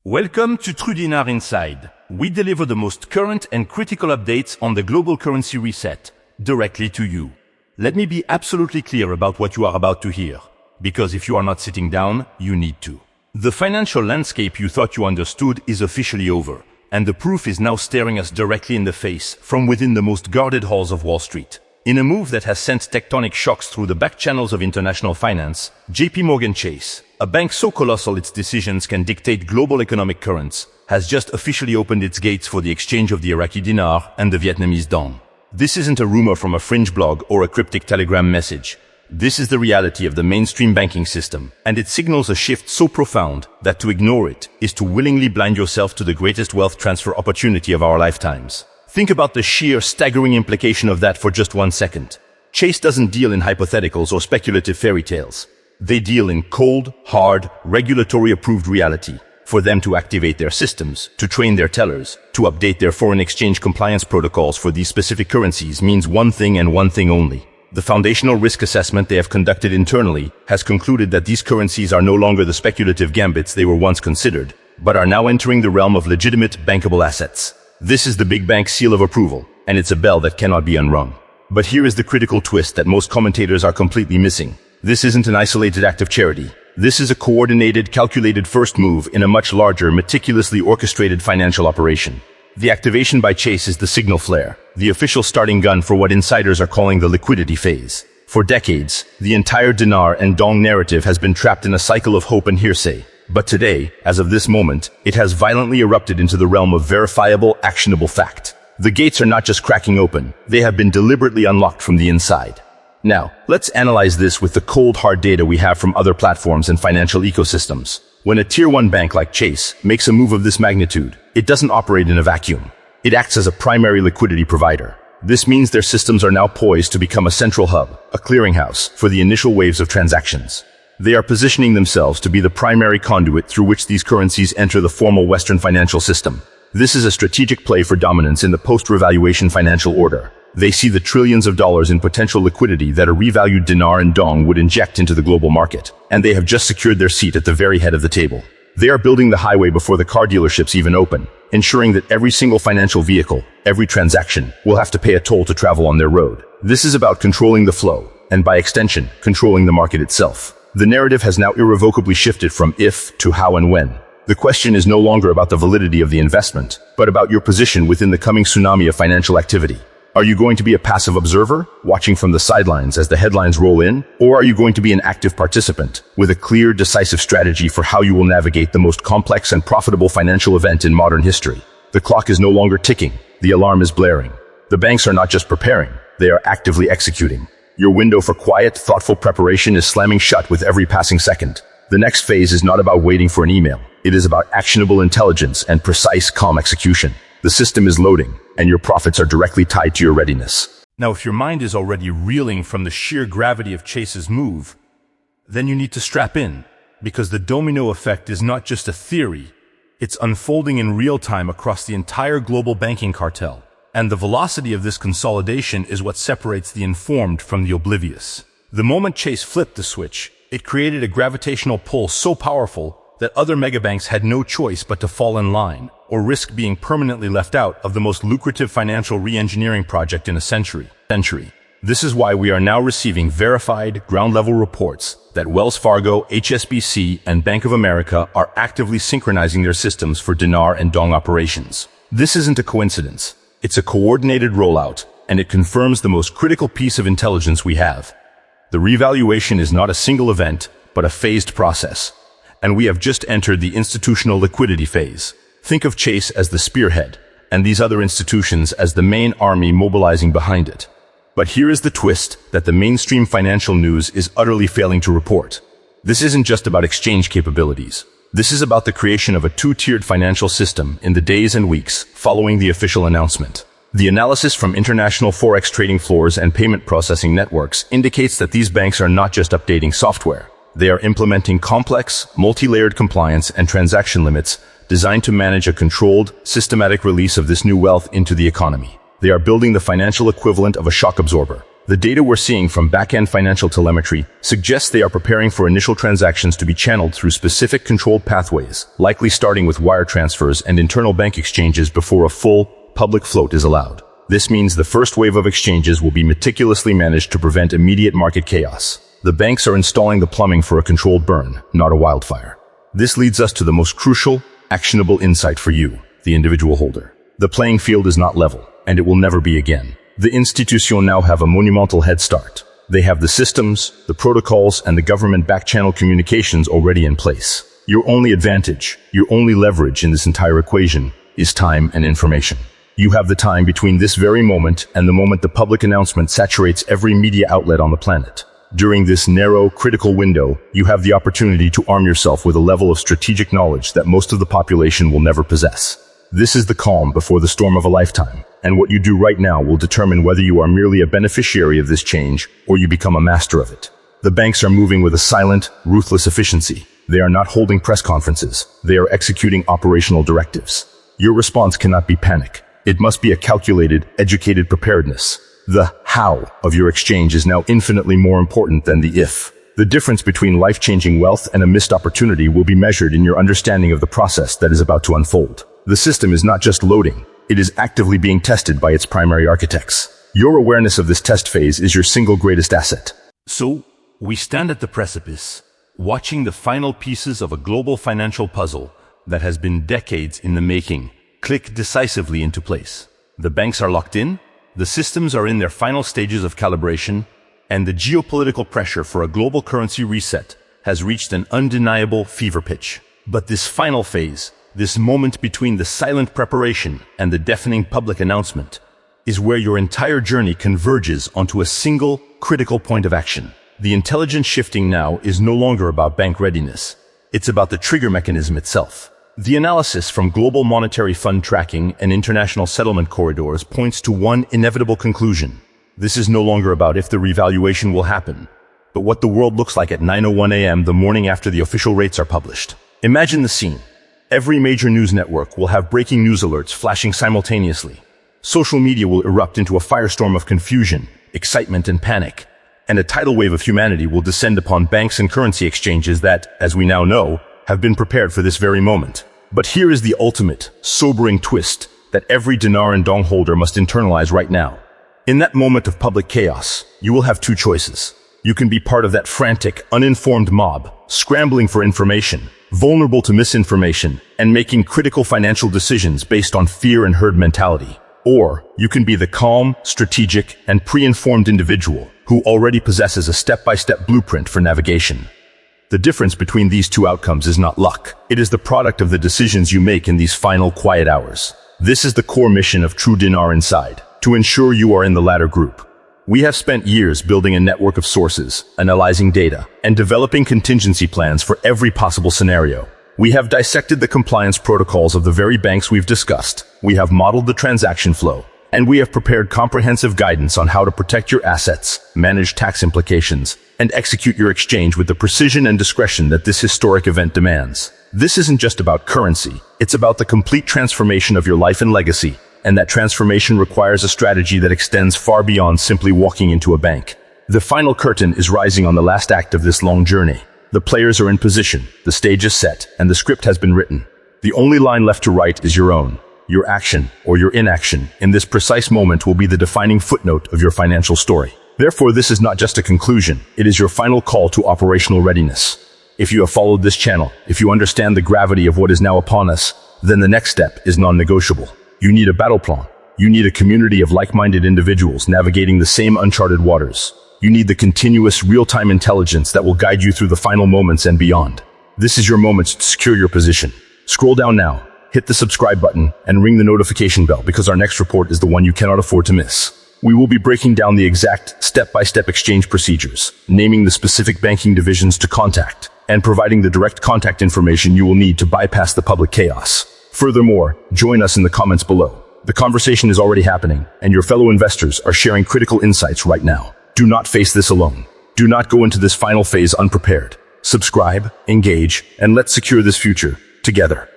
Welcome to True Dinar Inside. We deliver the most current and critical updates on the global currency reset directly to you. Let me be absolutely clear about what you are about to hear, because if you are not sitting down, you need to. The financial landscape you thought you understood is officially over, and the proof is now staring us directly in the face from within the most guarded halls of Wall Street. In a move that has sent tectonic shocks through the back channels of international finance, JP Chase, a bank so colossal its decisions can dictate global economic currents, has just officially opened its gates for the exchange of the Iraqi Dinar and the Vietnamese Dong. This isn't a rumor from a fringe blog or a cryptic telegram message. This is the reality of the mainstream banking system, and it signals a shift so profound that to ignore it is to willingly blind yourself to the greatest wealth transfer opportunity of our lifetimes. Think about the sheer, staggering implication of that for just 1 second. Chase doesn't deal in hypotheticals or speculative fairy tales. They deal in cold, hard, regulatory-approved reality. For them to activate their systems, to train their tellers, to update their foreign exchange compliance protocols for these specific currencies means one thing and one thing only. The foundational risk assessment they have conducted internally has concluded that these currencies are no longer the speculative gambits they were once considered, but are now entering the realm of legitimate, bankable assets. This is the big bank seal of approval, and it's a bell that cannot be unrung. But here is the critical twist that most commentators are completely missing. This isn't an isolated act of charity. This is a coordinated, calculated first move in a much larger, meticulously orchestrated financial operation. The activation by Chase is the signal flare, the official starting gun for what insiders are calling the liquidity phase. For decades, the entire dinar and dong narrative has been trapped in a cycle of hope and hearsay. But today, as of this moment, it has violently erupted into the realm of verifiable, actionable fact. The gates are not just cracking open, they have been deliberately unlocked from the inside. Now, let's analyze this with the cold, hard data we have from other platforms and financial ecosystems. When a Tier 1 bank like Chase makes a move of this magnitude, it doesn't operate in a vacuum. It acts as a primary liquidity provider. This means their systems are now poised to become a central hub, a clearinghouse, for the initial waves of transactions. They are positioning themselves to be the primary conduit through which these currencies enter the formal Western financial system. This is a strategic play for dominance in the post-revaluation financial order. They see the trillions of dollars in potential liquidity that a revalued dinar and dong would inject into the global market, and they have just secured their seat at the very head of the table. They are building the highway before the car dealerships even open, ensuring that every single financial vehicle, every transaction, will have to pay a toll to travel on their road. This is about controlling the flow, and by extension, controlling the market itself. The narrative has now irrevocably shifted from if to how and when. The question is no longer about the validity of the investment, but about your position within the coming tsunami of financial activity. Are you going to be a passive observer, watching from the sidelines as the headlines roll in? Or are you going to be an active participant, with a clear, decisive strategy for how you will navigate the most complex and profitable financial event in modern history? The clock is no longer ticking. The alarm is blaring. The banks are not just preparing, they are actively executing. Your window for quiet, thoughtful preparation is slamming shut with every passing second. The next phase is not about waiting for an email. It is about actionable intelligence and precise, calm execution. The system is loading, and your profits are directly tied to your readiness. Now, if your mind is already reeling from the sheer gravity of Chase's move, then you need to strap in, because the domino effect is not just a theory. It's unfolding in real time across the entire global banking cartel. And the velocity of this consolidation is what separates the informed from the oblivious. The moment Chase flipped the switch, it created a gravitational pull so powerful that other megabanks had no choice but to fall in line, or risk being permanently left out of the most lucrative financial re-engineering project in a century. This is why we are now receiving verified, ground-level reports that Wells Fargo, HSBC, and Bank of America are actively synchronizing their systems for dinar and dong operations. This isn't a coincidence. It's a coordinated rollout, and it confirms the most critical piece of intelligence we have. The revaluation is not a single event, but a phased process. And we have just entered the institutional liquidity phase. Think of Chase as the spearhead, and these other institutions as the main army mobilizing behind it. But here is the twist that the mainstream financial news is utterly failing to report. This isn't just about exchange capabilities. This is about the creation of a two-tiered financial system in the days and weeks following the official announcement. The analysis from international forex trading floors and payment processing networks indicates that these banks are not just updating software. They are implementing complex, multi-layered compliance and transaction limits designed to manage a controlled, systematic release of this new wealth into the economy. They are building the financial equivalent of a shock absorber. The data we're seeing from back-end financial telemetry suggests they are preparing for initial transactions to be channeled through specific controlled pathways, likely starting with wire transfers and internal bank exchanges before a full, public float is allowed. This means the first wave of exchanges will be meticulously managed to prevent immediate market chaos. The banks are installing the plumbing for a controlled burn, not a wildfire. This leads us to the most crucial, actionable insight for you, the individual holder. The playing field is not level, and it will never be again. The institutions now have a monumental head start. They have the systems, the protocols, and the government back-channel communications already in place. Your only advantage, your only leverage in this entire equation is time and information. You have the time between this very moment and the moment the public announcement saturates every media outlet on the planet. During this narrow, critical window, you have the opportunity to arm yourself with a level of strategic knowledge that most of the population will never possess. This is the calm before the storm of a lifetime, and what you do right now will determine whether you are merely a beneficiary of this change or you become a master of it. The banks are moving with a silent, ruthless efficiency. They are not holding press conferences. They are executing operational directives. Your response cannot be panic. It must be a calculated, educated preparedness. The how of your exchange is now infinitely more important than the if. The difference between life-changing wealth and a missed opportunity will be measured in your understanding of the process that is about to unfold. The system is not just loading, it is actively being tested by its primary architects. Your awareness of this test phase is your single greatest asset. So, we stand at the precipice, watching the final pieces of a global financial puzzle that has been decades in the making click decisively into place. The banks are locked in, the systems are in their final stages of calibration, and the geopolitical pressure for a global currency reset has reached an undeniable fever pitch. But this final phase, this moment between the silent preparation and the deafening public announcement, is where your entire journey converges onto a single, critical point of action. The intelligence shifting now is no longer about bank readiness. It's about the trigger mechanism itself. The analysis from global monetary fund tracking and international settlement corridors points to one inevitable conclusion. This is no longer about if the revaluation will happen, but what the world looks like at 9:01 a.m. the morning after the official rates are published. Imagine the scene. Every major news network will have breaking news alerts flashing simultaneously. Social media will erupt into a firestorm of confusion, excitement, and panic. And a tidal wave of humanity will descend upon banks and currency exchanges that, as we now know, have been prepared for this very moment. But here is the ultimate, sobering twist that every dinar and dong holder must internalize right now. In that moment of public chaos, you will have two choices. You can be part of that frantic, uninformed mob, scrambling for information, vulnerable to misinformation, and making critical financial decisions based on fear and herd mentality. Or you can be the calm, strategic, and pre-informed individual who already possesses a step-by-step blueprint for navigation. The difference between these two outcomes is not luck. It is the product of the decisions you make in these final quiet hours. This is the core mission of True Dinar Inside, to ensure you are in the latter group. We have spent years building a network of sources, analyzing data, and developing contingency plans for every possible scenario. We have dissected the compliance protocols of the very banks we've discussed. We have modeled the transaction flow, and we have prepared comprehensive guidance on how to protect your assets, manage tax implications, and execute your exchange with the precision and discretion that this historic event demands. This isn't just about currency, it's about the complete transformation of your life and legacy. And that transformation requires a strategy that extends far beyond simply walking into a bank. The final curtain is rising on the last act of this long journey. The players are in position, the stage is set, and the script has been written. The only line left to write is your own. Your action, or your inaction, in this precise moment will be the defining footnote of your financial story. Therefore, this is not just a conclusion, it is your final call to operational readiness. If you have followed this channel, if you understand the gravity of what is now upon us, then the next step is non-negotiable. You need a battle plan. You need a community of like-minded individuals navigating the same uncharted waters. You need the continuous, real-time intelligence that will guide you through the final moments and beyond. This is your moment to secure your position. Scroll down now, hit the subscribe button, and ring the notification bell because our next report is the one you cannot afford to miss. We will be breaking down the exact step-by-step exchange procedures, naming the specific banking divisions to contact, and providing the direct contact information you will need to bypass the public chaos. Furthermore, join us in the comments below. The conversation is already happening, and your fellow investors are sharing critical insights right now. Do not face this alone. Do not go into this final phase unprepared. Subscribe, engage, and let's secure this future together.